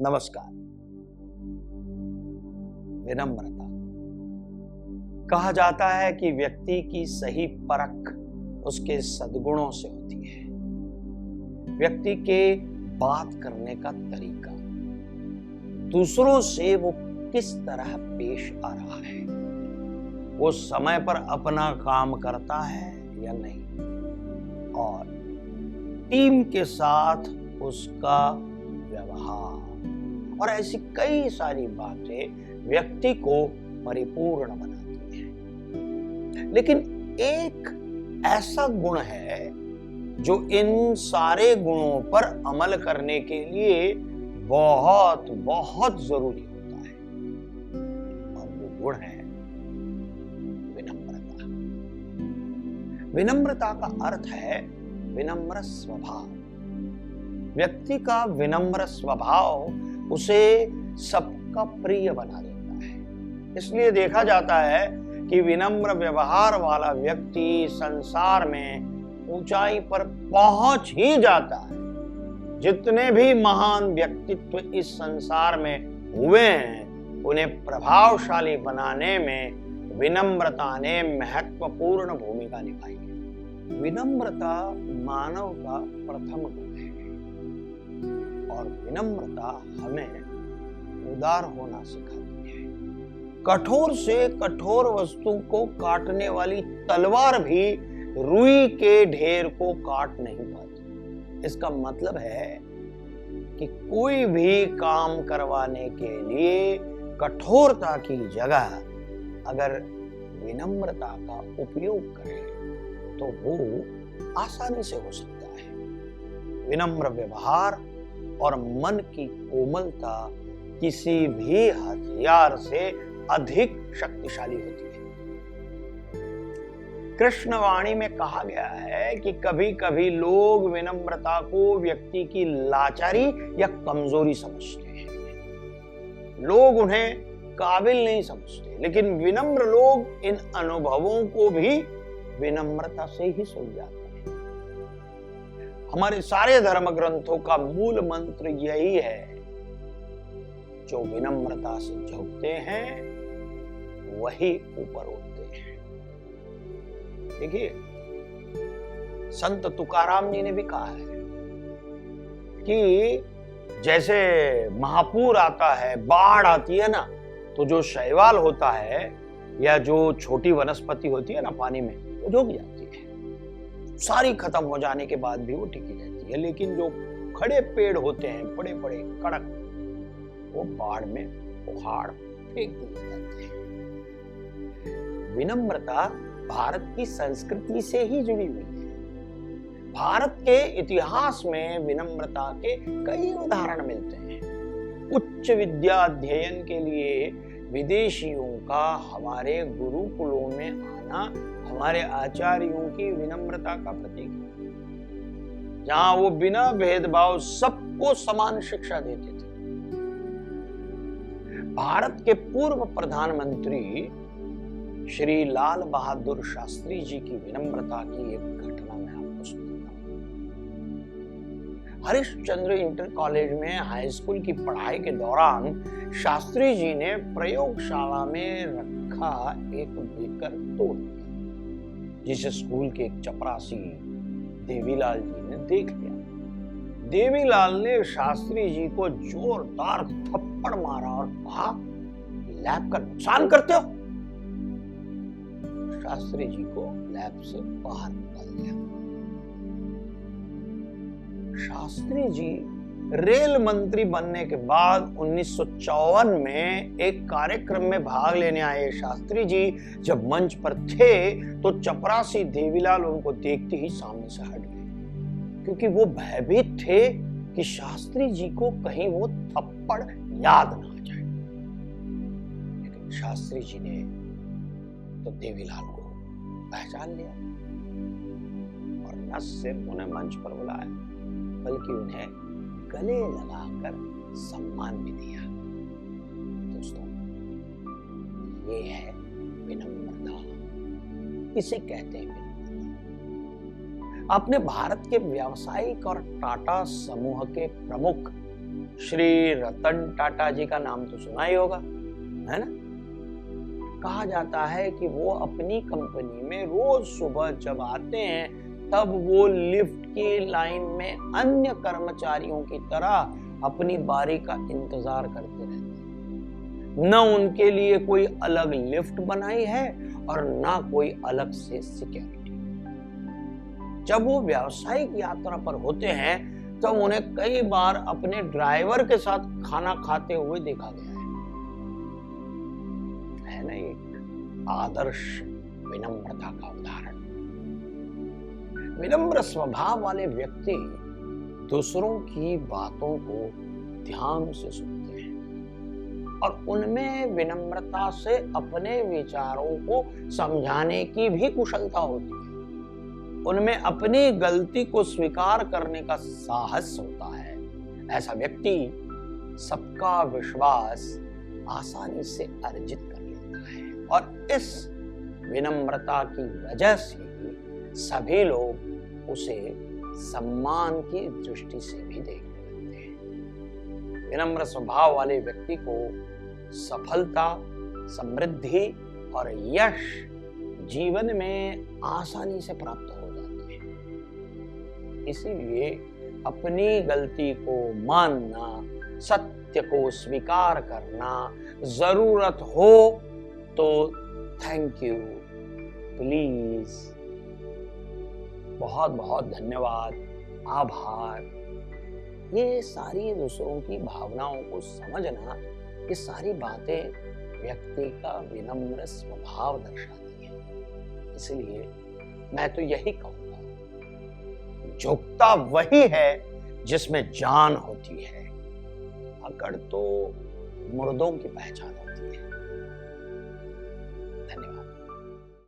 नमस्कार। विनम्रता। कहा जाता है कि व्यक्ति की सही परख उसके सद्गुणों से होती है। व्यक्ति के बात करने का तरीका, दूसरों से वो किस तरह पेश आ रहा है, वो समय पर अपना काम करता है या नहीं, और टीम के साथ उसका व्यवहार, और ऐसी कई सारी बातें व्यक्ति को परिपूर्ण बनाती हैं। लेकिन एक ऐसा गुण है जो इन सारे गुणों पर अमल करने के लिए बहुत बहुत जरूरी होता है, और वो गुण है विनम्रता। विनम्रता का अर्थ है विनम्र स्वभाव। व्यक्ति का विनम्र स्वभाव उसे सबका प्रिय बना देता है। इसलिए देखा जाता है कि विनम्र व्यवहार वाला व्यक्ति संसार में ऊंचाई पर पहुंच ही जाता है। जितने भी महान व्यक्तित्व इस संसार में हुए हैं, उन्हें प्रभावशाली बनाने में विनम्रता ने महत्वपूर्ण भूमिका निभाई है। विनम्रता मानव का प्रथम गुण है, और विनम्रता हमें उदार होना सिखाती है। कठोर से कठोर वस्तु को काटने वाली तलवार भी रुई के ढेर को काट नहीं पाती। इसका मतलब है कि कोई भी काम करवाने के लिए कठोरता की जगह अगर विनम्रता का उपयोग करें तो वो आसानी से हो सकता है। विनम्र व्यवहार और मन की कोमलता किसी भी हथियार से अधिक शक्तिशाली होती है। कृष्णवाणी में कहा गया है कि कभी कभी लोग विनम्रता को व्यक्ति की लाचारी या कमजोरी समझते हैं। लोग उन्हें काबिल नहीं समझते, लेकिन विनम्र लोग इन अनुभवों को भी विनम्रता से ही सुलझाते हैं। हमारे सारे धर्म ग्रंथों का मूल मंत्र यही है, जो विनम्रता से झुकते हैं वही ऊपर उठते हैं। देखिए, संत तुकाराम जी ने भी कहा है कि जैसे महापूर आता है, बाढ़ आती है ना, तो जो शैवाल होता है या जो छोटी वनस्पति होती है ना पानी में, वो झुक जाती है। सारी खत्म हो जाने के बाद भी वो टिकी रहती है, लेकिन जो खड़े पेड़ होते हैं, बड़े बड़े कड़क, वो बाढ़ में उखाड़ फेंक दिए जाते हैं। विनम्रता भारत की संस्कृति से ही जुड़ी हुई है। भारत के इतिहास में विनम्रता के कई उदाहरण मिलते हैं। उच्च विद्या अध्ययन के लिए विदेशियों का हमारे गुरुकुलों में आना हमारे आचार्यों की विनम्रता का प्रतीक है, जहां वो बिना भेदभाव सबको समान शिक्षा देते थे। भारत के पूर्व प्रधानमंत्री श्री लाल बहादुर शास्त्री जी की विनम्रता की एक घटना मैं आपको सुनाता हूं। हरिश्चंद्र इंटर कॉलेज में हाई स्कूल की पढ़ाई के दौरान शास्त्री जी ने प्रयोगशाला में रखा एक बेकर तोड़ दिया, जिसे स्कूल के एक चपरासी देवीलाल जी ने देख लिया। देवीलाल ने शास्त्री जी को जोरदार थप्पड़ मारा और कहा, लैब का नुकसान करते हो। शास्त्री जी को लैब से बाहर निकाल दिया। शास्त्री जी रेल मंत्री बनने के बाद 1954 में एक कार्यक्रम में भाग लेने आए। शास्त्री जी जब मंच पर थे तो चपरासी देवीलाल उनको देखते ही सामने से हट गए, क्योंकि वो भयभीत थे कि शास्त्री जी को कहीं वो थप्पड़ याद ना आ जाए। लेकिन शास्त्री जी ने तो देवीलाल को पहचान लिया और न सिर्फ उन्हें मंच पर बुलाया, बल्कि उन्हें गले लगाकर सम्मान भी दिया। दोस्तों, ये है विनम्रता। इसे कहते हैं विनम्रता। आपने भारत के व्यावसायिक और टाटा समूह के प्रमुख श्री रतन टाटा जी का नाम तो सुना ही होगा, है ना। कहा जाता है कि वो अपनी कंपनी में रोज सुबह जब आते हैं तब वो लिफ्ट की लाइन में अन्य कर्मचारियों की तरह अपनी बारी का इंतजार करते रहते हैं। न उनके लिए कोई अलग लिफ्ट बनाई है और ना कोई अलग से सिक्योरिटी। जब वो व्यावसायिक यात्रा पर होते हैं तब उन्हें कई बार अपने ड्राइवर के साथ खाना खाते हुए देखा गया है ना। एक आदर्श विनम्रता का उदाहरण। विनम्र स्वभाव वाले व्यक्ति दूसरों की बातों को ध्यान से सुनते हैं और उनमें विनम्रता से अपने विचारों को समझाने की भी कुशलता होती है। उनमें अपनी गलती को स्वीकार करने का साहस होता है। ऐसा व्यक्ति सबका विश्वास आसानी से अर्जित कर लेता है और इस विनम्रता की वजह से सभी लोग उसे सम्मान की दृष्टि से भी देखने लगते हैं। विनम्र स्वभाव वाले व्यक्ति को सफलता, समृद्धि और यश जीवन में आसानी से प्राप्त हो जाते हैं। इसीलिए अपनी गलती को मानना, सत्य को स्वीकार करना, जरूरत हो तो थैंक यू, प्लीज, बहुत बहुत धन्यवाद, आभार, ये सारी दूसरों की भावनाओं को समझना, ये सारी बातें व्यक्ति का विनम्र स्वभाव दर्शाती है। इसलिए मैं तो यही कहूंगा, झुकता वही है जिसमें जान होती है, अकड़ तो मुर्दों की पहचान होती है। धन्यवाद।